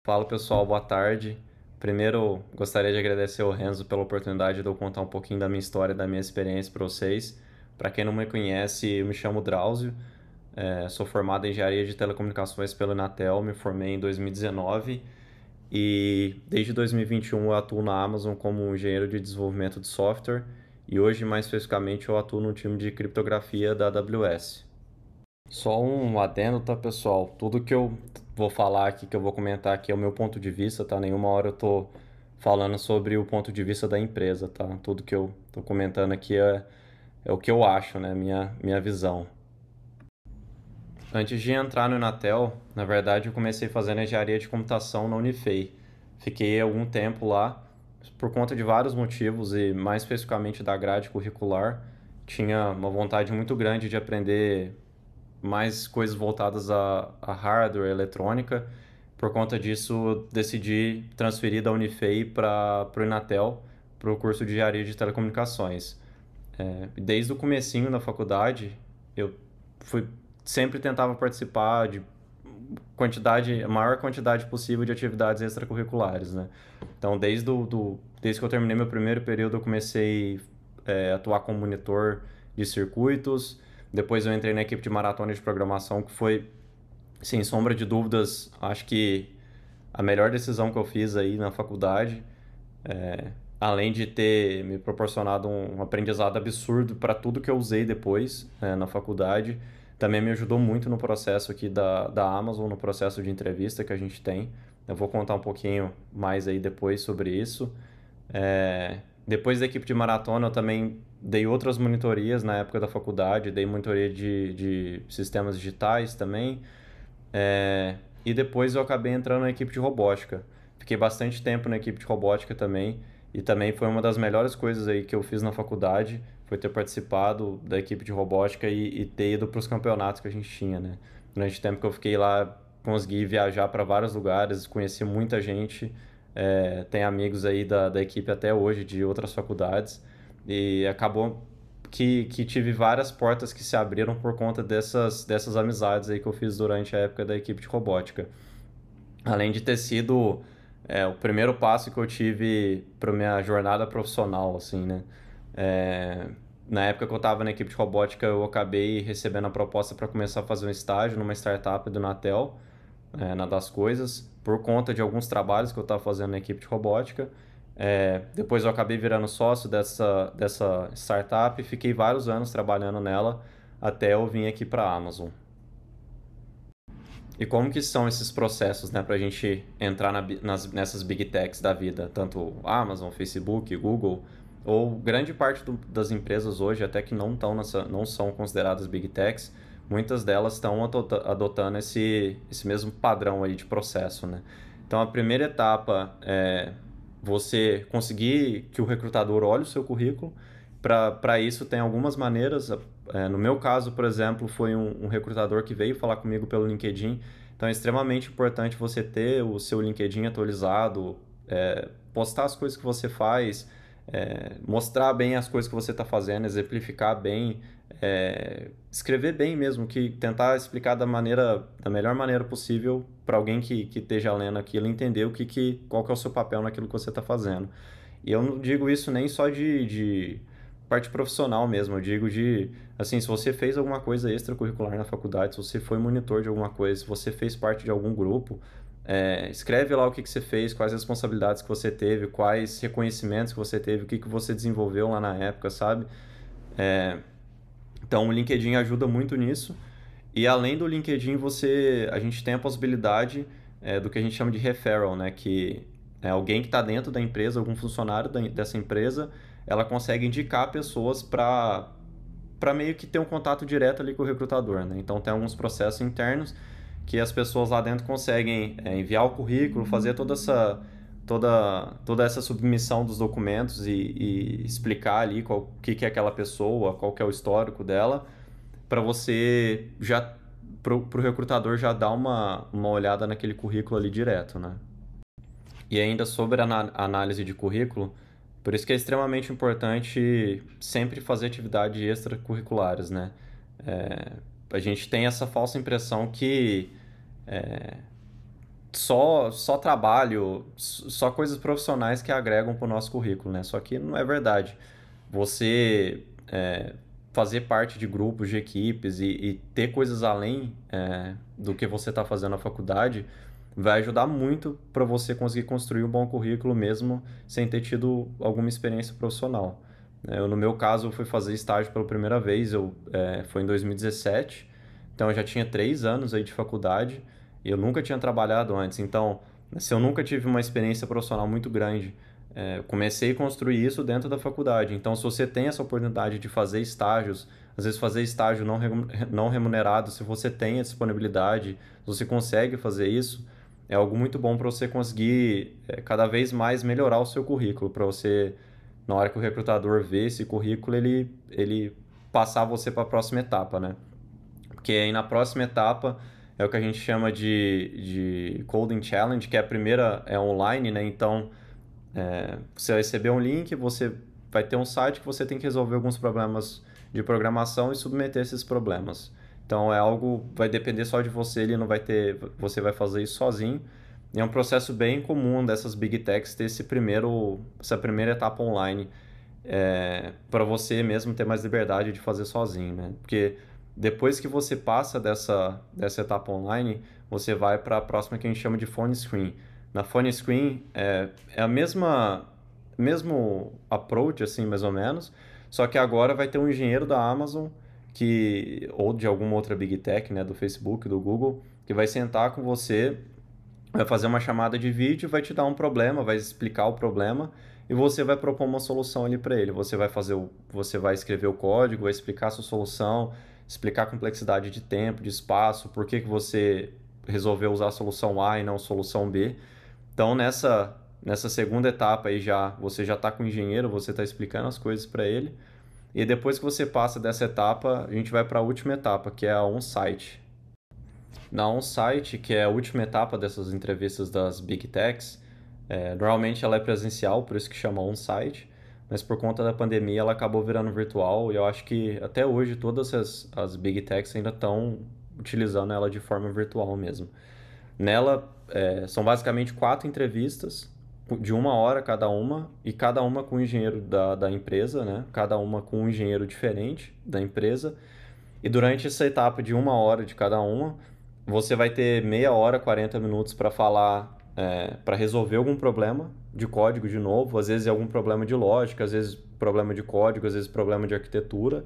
Fala pessoal, boa tarde. Primeiro, gostaria de agradecer ao Renzo pela oportunidade de eu contar um pouquinho da minha história, da minha experiência para vocês. Para quem não me conhece, eu me chamo Drauzio, sou formado em Engenharia de Telecomunicações pela Inatel, me formei em 2019 e desde 2021 eu atuo na Amazon como engenheiro de desenvolvimento de software e hoje, mais especificamente, eu atuo no time de criptografia da AWS. Só um adendo, tá, pessoal? Tudo que eu vou falar aqui, que eu vou comentar aqui é o meu ponto de vista, tá? Nenhuma hora eu tô falando sobre o ponto de vista da empresa, tá? Tudo que eu tô comentando aqui é o que eu acho, né? Minha visão. Antes de entrar no Inatel, na verdade, eu comecei fazendo engenharia de computação na Unifei. Fiquei algum tempo lá, por conta de vários motivos e mais especificamente da grade curricular. Tinha uma vontade muito grande de aprender mais coisas voltadas a hardware, eletrônica. Por conta disso, eu decidi transferir da Unifei para o Inatel, para o curso de engenharia de telecomunicações. Desde o comecinho da faculdade, eu fui sempre tentava participar de a maior quantidade possível de atividades extracurriculares, né? Então, desde que eu terminei meu primeiro período, eu comecei a atuar como monitor de circuitos. Depois eu entrei na equipe de maratona de programação, que foi, sem sombra de dúvidas, acho que a melhor decisão que eu fiz aí na faculdade. Além de ter me proporcionado um aprendizado absurdo para tudo que eu usei depois, na faculdade, também me ajudou muito no processo aqui da Amazon, no processo de entrevista que a gente tem. Eu vou contar um pouquinho mais aí depois sobre isso. Depois da equipe de maratona, eu também dei outras monitorias na época da faculdade, dei monitoria de sistemas digitais também. E depois eu acabei entrando na equipe de robótica. Fiquei bastante tempo na equipe de robótica também. E também foi uma das melhores coisas aí que eu fiz na faculdade, foi ter participado da equipe de robótica e ter ido para os campeonatos que a gente tinha, né? Durante o tempo que eu fiquei lá, consegui viajar para vários lugares, conheci muita gente, tem amigos aí da equipe até hoje de outras faculdades. E acabou que tive várias portas que se abriram por conta dessas amizades aí que eu fiz durante a época da equipe de robótica. Além de ter sido o primeiro passo que eu tive para minha jornada profissional, assim, né? É, Na época que eu estava na equipe de robótica, eu acabei recebendo a proposta para começar a fazer um estágio numa startup do Natel, na das coisas, por conta de alguns trabalhos que eu estava fazendo na equipe de robótica. Depois eu acabei virando sócio dessa startup e fiquei vários anos trabalhando nela até eu vir aqui para a Amazon. E como que são esses processos, né, para a gente entrar nessas big techs da vida, tanto Amazon, Facebook, Google, ou grande parte das empresas hoje, até que não são consideradas big techs, muitas delas estão adotando esse mesmo padrão aí de processo, né? Então, a primeira etapa é você conseguir que o recrutador olhe o seu currículo. Para isso, tem algumas maneiras. No meu caso, por exemplo, foi um recrutador que veio falar comigo pelo LinkedIn. Então, é extremamente importante você ter o seu LinkedIn atualizado, postar as coisas que você faz, mostrar bem as coisas que você está fazendo, exemplificar bem, escrever bem mesmo, que tentar explicar da melhor maneira possível para alguém que esteja lendo aquilo entender qual que é o seu papel naquilo que você está fazendo. E eu não digo isso nem só de parte profissional mesmo, eu digo assim, se você fez alguma coisa extracurricular na faculdade, se você foi monitor de alguma coisa, se você fez parte de algum grupo, escreve lá o que você fez, quais responsabilidades que você teve, quais reconhecimentos que você teve, o que você desenvolveu lá na época, sabe? Então, o LinkedIn ajuda muito nisso. E além do LinkedIn, a gente tem a possibilidade do que a gente chama de referral, né? Que é alguém que está dentro da empresa, algum funcionário dessa empresa, ela consegue indicar pessoas para meio que ter um contato direto ali com o recrutador, né? Então, tem alguns processos internos que as pessoas lá dentro conseguem enviar o currículo, fazer toda essa submissão dos documentos e explicar ali o que é aquela pessoa, qual que é o histórico dela, para você já pro recrutador já dar uma olhada naquele currículo ali direto, né? E ainda sobre a análise de currículo, por isso que é extremamente importante sempre fazer atividades extracurriculares, né? A gente tem essa falsa impressão que só trabalho, só coisas profissionais que agregam para o nosso currículo, né? Só que não é verdade. Você fazer parte de grupos, de equipes e ter coisas além do que você está fazendo na faculdade vai ajudar muito para você conseguir construir um bom currículo mesmo sem ter tido alguma experiência profissional. No meu caso, eu fui fazer estágio pela primeira vez, foi em 2017, então eu já tinha 3 anos aí de faculdade e eu nunca tinha trabalhado antes. Então, se eu nunca tive uma experiência profissional muito grande, comecei a construir isso dentro da faculdade. Então, se você tem essa oportunidade de fazer estágios, às vezes fazer estágio não remunerado, se você tem a disponibilidade, se você consegue fazer isso, é algo muito bom para você conseguir cada vez mais melhorar o seu currículo, para você, na hora que o recrutador vê esse currículo, ele passar você para a próxima etapa, né? Porque aí na próxima etapa é o que a gente chama de Coding Challenge, que é a primeira é online, né? Então, você vai receber um link, você vai ter um site que você tem que resolver alguns problemas de programação e submeter esses problemas. Então é algo, vai depender só de você, ele não vai ter, você vai fazer isso sozinho. E é um processo bem comum dessas Big Techs ter essa primeira etapa online, para você mesmo ter mais liberdade de fazer sozinho, né? Porque depois que você passa dessa etapa online, você vai para a próxima que a gente chama de phone screen. Na phone screen é a mesmo approach, assim, mais ou menos, só que agora vai ter um engenheiro da Amazon ou de alguma outra Big Tech, né, do Facebook, do Google, que vai sentar com você, vai fazer uma chamada de vídeo, vai te dar um problema, vai explicar o problema e você vai propor uma solução ali para ele. Você vai escrever o código, vai explicar a sua solução, explicar a complexidade de tempo, de espaço, por que você resolveu usar a solução A e não a solução B. Então, nessa segunda etapa aí você já está com o engenheiro, você está explicando as coisas para ele. E depois que você passa dessa etapa, a gente vai para a última etapa, que é a on-site. Na on-site, que é a última etapa dessas entrevistas das Big Techs, normalmente ela é presencial, por isso que chama on-site, mas por conta da pandemia ela acabou virando virtual e eu acho que até hoje todas as Big Techs ainda estão utilizando ela de forma virtual mesmo. Nela, são basicamente 4 entrevistas, de 1 hora cada uma, e cada uma com um engenheiro da empresa, né? Cada uma com um engenheiro diferente da empresa. E durante essa etapa de 1 hora de cada uma, você vai ter meia hora, 40 minutos para falar, para resolver algum problema de código de novo. Às vezes é algum problema de lógica, às vezes problema de código, às vezes problema de arquitetura.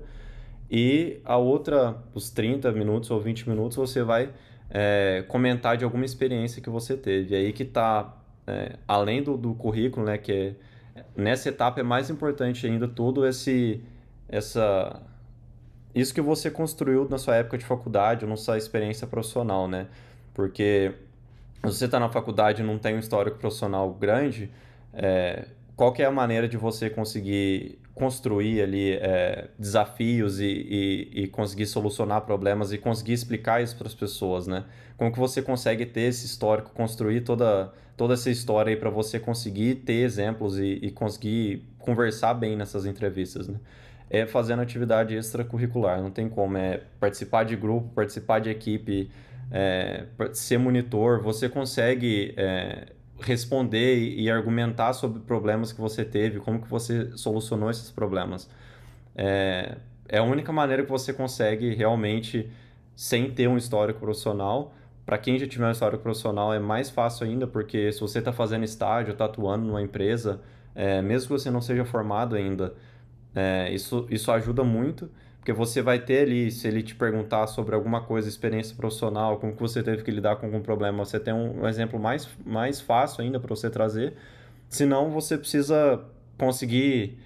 E a outra, os 30 minutos ou 20 minutos, você vai comentar de alguma experiência que você teve. E aí que está, além do currículo, né, nessa etapa é mais importante ainda essa, isso que você construiu na sua época de faculdade ou na sua experiência profissional, né? Porque se você está na faculdade e não tem um histórico profissional grande, qual que é a maneira de você conseguir construir ali desafios e conseguir solucionar problemas e conseguir explicar isso para as pessoas, né? Como que você consegue ter esse histórico, construir toda essa história aí para você conseguir ter exemplos e conseguir conversar bem nessas entrevistas, né? É fazendo atividade extracurricular, não tem como, participar de grupo, participar de equipe, ser monitor, você consegue responder e argumentar sobre problemas que você teve, como que você solucionou esses problemas. É a única maneira que você consegue realmente, sem ter um histórico profissional. Para quem já tiver um histórico profissional é mais fácil ainda, porque se você está fazendo estágio, está atuando numa empresa, mesmo que você não seja formado ainda, isso ajuda muito, porque você vai ter ali, se ele te perguntar sobre alguma coisa, experiência profissional, como que você teve que lidar com algum problema, você tem um exemplo mais fácil ainda para você trazer. Senão, você precisa conseguir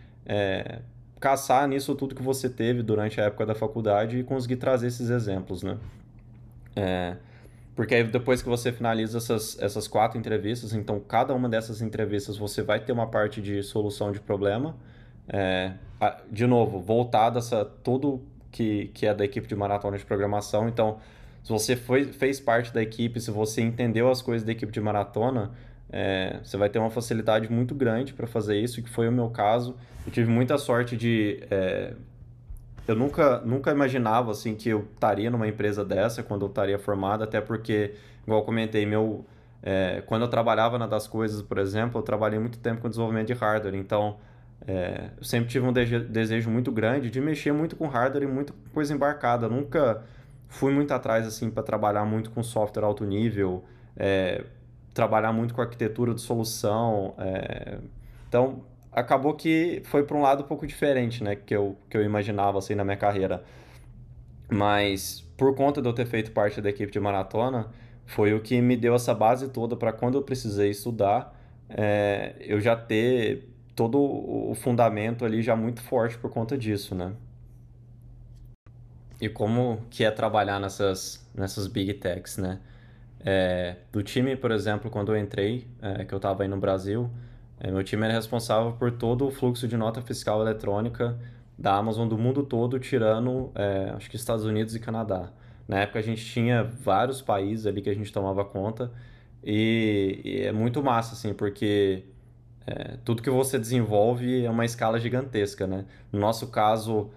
caçar nisso tudo que você teve durante a época da faculdade e conseguir trazer esses exemplos, né? Porque aí depois que você finaliza essas 4 entrevistas, então cada uma dessas entrevistas você vai ter uma parte de solução de problema, de novo, voltada a tudo que é da equipe de maratona de programação. Então, se você fez parte da equipe, se você entendeu as coisas da equipe de maratona, você vai ter uma facilidade muito grande para fazer isso, que foi o meu caso. Eu tive muita sorte eu nunca imaginava assim que eu estaria numa empresa dessa quando eu estaria formado, até porque, igual eu comentei, Quando eu trabalhava na Das Coisas, por exemplo, eu trabalhei muito tempo com desenvolvimento de hardware, então eu sempre tive um desejo muito grande de mexer muito com hardware e muita coisa embarcada. Eu nunca fui muito atrás assim para trabalhar muito com software alto nível, trabalhar muito com arquitetura de solução. Então acabou que foi para um lado um pouco diferente, né, que eu imaginava assim na minha carreira. Mas por conta de eu ter feito parte da equipe de maratona, foi o que me deu essa base toda para quando eu precisei estudar, eu já ter todo o fundamento ali já muito forte por conta disso, né? E como que é trabalhar nessas big techs, né? Do time, por exemplo, quando eu entrei, que eu estava aí no Brasil, meu time era responsável por todo o fluxo de nota fiscal eletrônica da Amazon do mundo todo, tirando, acho que Estados Unidos e Canadá. Na época a gente tinha vários países ali que a gente tomava conta e é muito massa, assim, porque tudo que você desenvolve é uma escala gigantesca, né? No nosso caso,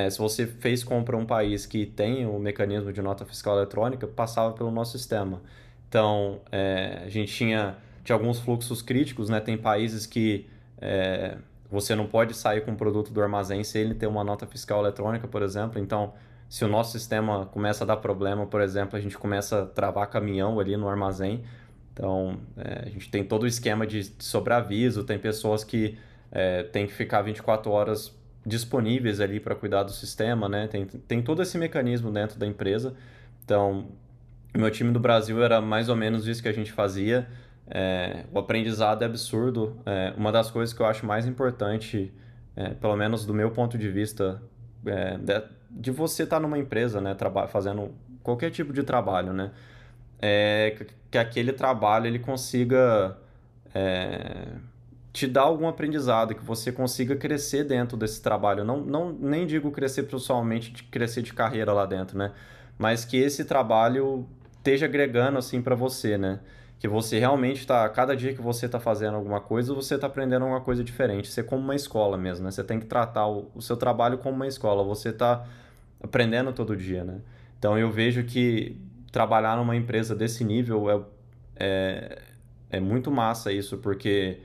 se você fez compra em um país que tem o mecanismo de nota fiscal eletrônica, passava pelo nosso sistema. Então, a gente tinha alguns fluxos críticos, né? Tem países que você não pode sair com um produto do armazém se ele tem uma nota fiscal eletrônica, por exemplo. Então, se o nosso sistema começa a dar problema, por exemplo, a gente começa a travar caminhão ali no armazém. Então, a gente tem todo o esquema de sobreaviso, tem pessoas que têm que ficar 24 horas disponíveis ali para cuidar do sistema, né? Tem todo esse mecanismo dentro da empresa. Então, o meu time do Brasil era mais ou menos isso que a gente fazia. O aprendizado é absurdo. Uma das coisas que eu acho mais importante, pelo menos do meu ponto de vista, de você estar numa empresa, né, fazendo qualquer tipo de trabalho, né, que aquele trabalho ele consiga é, te dar algum aprendizado, que você consiga crescer dentro desse trabalho. Não, nem digo crescer profissionalmente, de crescer de carreira lá dentro, né? Mas que esse trabalho esteja agregando assim para você, né? Que você realmente cada dia que você está fazendo alguma coisa, você está aprendendo alguma coisa diferente. Você é como uma escola mesmo, né? Você tem que tratar o seu trabalho como uma escola. Você está aprendendo todo dia, né? Então eu vejo que trabalhar numa empresa desse nível é, é muito massa isso, porque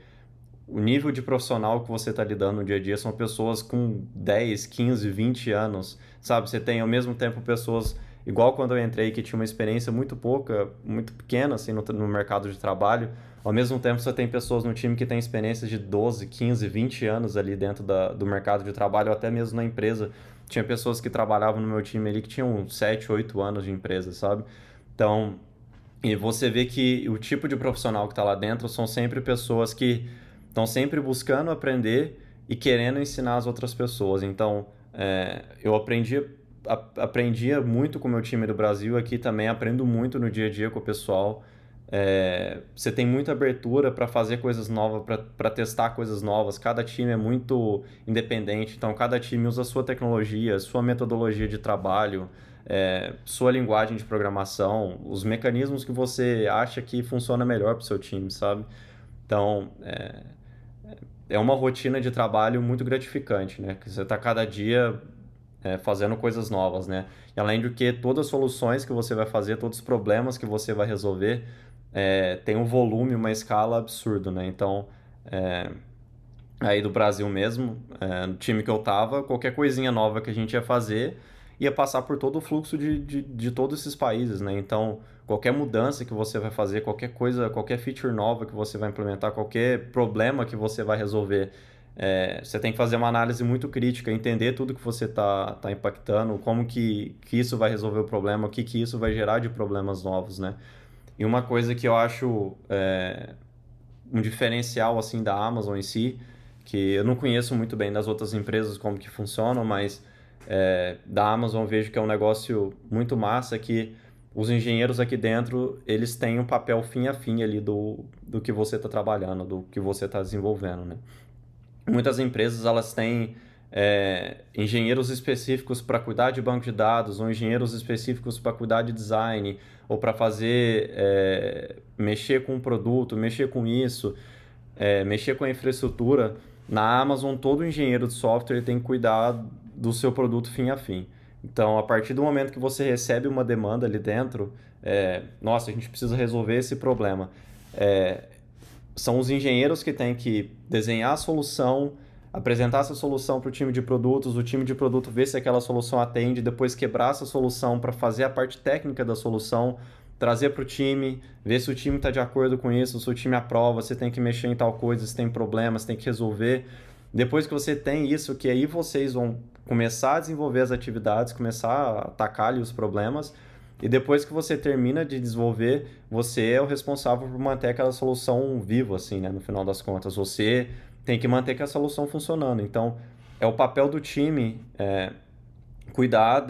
o nível de profissional que você está lidando no dia a dia são pessoas com 10, 15, 20 anos, sabe? Você tem ao mesmo tempo pessoas, igual quando eu entrei, que tinha uma experiência muito pouca, muito pequena assim no mercado de trabalho, ao mesmo tempo você tem pessoas no time que têm experiência de 12, 15, 20 anos ali dentro do mercado de trabalho, ou até mesmo na empresa. Tinha pessoas que trabalhavam no meu time ali que tinham 7, 8 anos de empresa, sabe? Então, e você vê que o tipo de profissional que está lá dentro são sempre pessoas que estão sempre buscando aprender e querendo ensinar as outras pessoas. Então, eu aprendia muito com o meu time do Brasil, aqui também aprendo muito no dia a dia com o pessoal. Você tem muita abertura para fazer coisas novas, para testar coisas novas. Cada time é muito independente, então cada time usa a sua tecnologia, sua metodologia de trabalho, sua linguagem de programação, os mecanismos que você acha que funciona melhor para o seu time, sabe? Então, é uma rotina de trabalho muito gratificante, né? Que você está cada dia fazendo coisas novas, né? E além do que, todas as soluções que você vai fazer, todos os problemas que você vai resolver, tem um volume, uma escala absurdo, né? Então, é, aí do Brasil mesmo, no time que eu tava, qualquer coisinha nova que a gente ia fazer ia passar por todo o fluxo de todos esses países, né? Então, qualquer mudança que você vai fazer, qualquer coisa, qualquer feature nova que você vai implementar, qualquer problema que você vai resolver, você tem que fazer uma análise muito crítica, entender tudo que você tá impactando, como que isso vai resolver o problema, o que isso vai gerar de problemas novos, né? E uma coisa que eu acho um diferencial assim da Amazon em si, que eu não conheço muito bem das outras empresas como que funcionam, mas da Amazon eu vejo que é um negócio muito massa que os engenheiros aqui dentro, eles têm um papel fim a fim ali do que você está trabalhando, do que você está desenvolvendo, né? Muitas empresas elas têm engenheiros específicos para cuidar de banco de dados, ou engenheiros específicos para cuidar de design, ou para fazer mexer com o produto, mexer com isso, mexer com a infraestrutura. Na Amazon, todo engenheiro de software tem que cuidar do seu produto fim a fim. Então, a partir do momento que você recebe uma demanda ali dentro, nossa, a gente precisa resolver esse problema. São os engenheiros que têm que desenhar a solução, apresentar essa solução para o time de produtos, o time de produto ver se aquela solução atende, depois quebrar essa solução para fazer a parte técnica da solução, trazer para o time, ver se o time está de acordo com isso, se o time aprova, se tem que mexer em tal coisa, se tem problemas, tem que resolver. Depois que você tem isso, que aí vocês vão começar a desenvolver as atividades, começar a atacar ali os problemas, e depois que você termina de desenvolver, você é o responsável por manter aquela solução viva, assim, né? No final das contas, você tem que manter aquela solução funcionando. Então, é o papel do time cuidar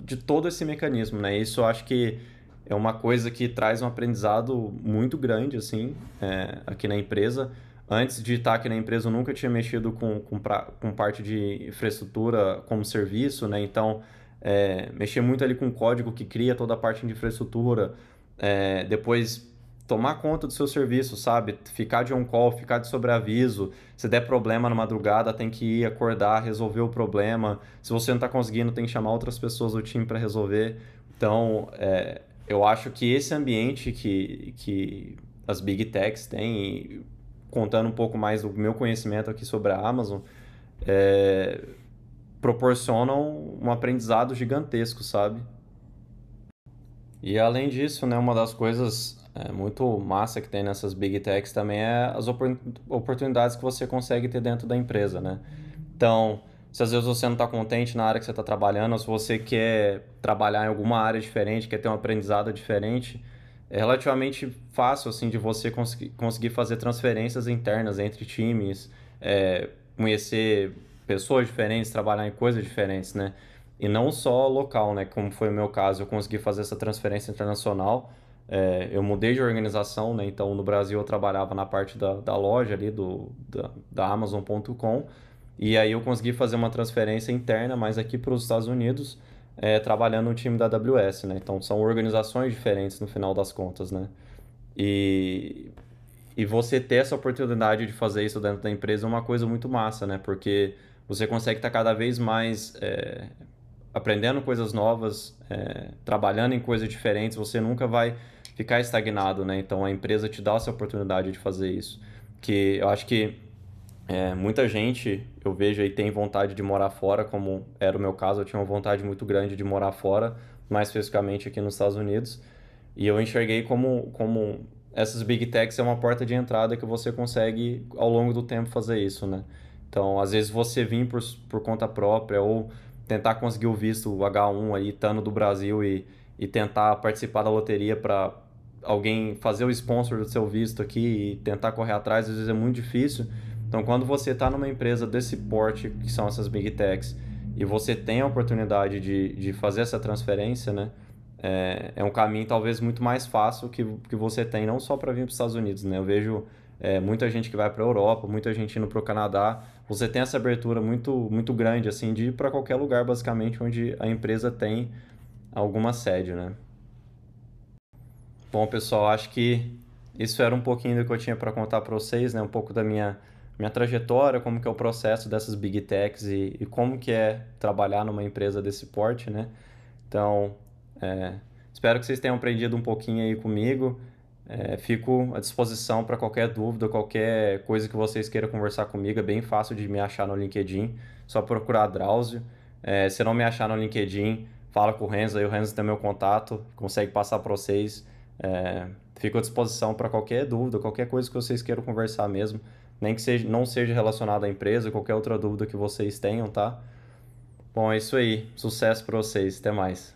de todo esse mecanismo, né? Isso eu acho que é uma coisa que traz um aprendizado muito grande, assim, aqui na empresa. Antes de estar aqui na empresa, eu nunca tinha mexido com parte de infraestrutura como serviço, né? Então, mexer muito ali com o código que cria toda a parte de infraestrutura, depois tomar conta do seu serviço, sabe? Ficar de on-call, ficar de sobreaviso. Se der problema na madrugada, tem que ir acordar, resolver o problema. Se você não está conseguindo, tem que chamar outras pessoas do time para resolver. Então, eu acho que esse ambiente que as Big Techs têm, contando um pouco mais do meu conhecimento aqui sobre a Amazon, proporcionam um aprendizado gigantesco, sabe? E além disso, né, uma das coisas muito massa que tem nessas Big Techs também é as oportunidades que você consegue ter dentro da empresa, né? Então, se às vezes você não está contente na área que você está trabalhando, ou se você quer trabalhar em alguma área diferente, quer ter um aprendizado diferente, é relativamente fácil assim de você conseguir fazer transferências internas entre times, conhecer pessoas diferentes, trabalhar em coisas diferentes, né? E não só local, né? Como foi o meu caso, eu consegui fazer essa transferência internacional. Eu mudei de organização, né? Então, no Brasil, eu trabalhava na parte da loja ali, da Amazon.com. E aí eu consegui fazer uma transferência interna, mas aqui para os Estados Unidos, trabalhando no time da AWS, né? Então, são organizações diferentes no final das contas, né? E, e você ter essa oportunidade de fazer isso dentro da empresa é uma coisa muito massa, né? Porque você consegue estar cada vez mais aprendendo coisas novas, trabalhando em coisas diferentes, você nunca vai ficar estagnado, né? Então a empresa te dá essa oportunidade de fazer isso. Que eu acho que muita gente, eu vejo aí, tem vontade de morar fora, como era o meu caso, eu tinha uma vontade muito grande de morar fora, mais especificamente aqui nos Estados Unidos. E eu enxerguei como essas Big Techs é uma porta de entrada que você consegue, ao longo do tempo, fazer isso, né? Então, às vezes você vir por conta própria ou tentar conseguir o visto H1 aí, estando do Brasil e tentar participar da loteria para alguém fazer o sponsor do seu visto aqui e tentar correr atrás, às vezes é muito difícil. Então, quando você está numa empresa desse porte, que são essas Big Techs, e você tem a oportunidade de fazer essa transferência, né? É um caminho talvez muito mais fácil que você tem, não só para vir para os Estados Unidos, né? Eu vejo muita gente que vai para a Europa, muita gente indo para o Canadá. Você tem essa abertura muito, muito grande, assim, de ir para qualquer lugar, basicamente, onde a empresa tem alguma sede, né? Bom, pessoal, acho que isso era um pouquinho do que eu tinha para contar para vocês, né? Um pouco da minha trajetória, como que é o processo dessas Big Techs e como que é trabalhar numa empresa desse porte, né? Então, espero que vocês tenham aprendido um pouquinho aí comigo. Fico à disposição para qualquer dúvida, qualquer coisa que vocês queiram conversar comigo. É bem fácil de me achar no LinkedIn, só procurar Drauzio. Se não me achar no LinkedIn, fala com o Renzo, aí o Renzo tem meu contato, consegue passar para vocês. Fico à disposição para qualquer dúvida, qualquer coisa que vocês queiram conversar mesmo, nem que não seja relacionado à empresa, qualquer outra dúvida que vocês tenham, tá? Bom, é isso aí. Sucesso para vocês. Até mais.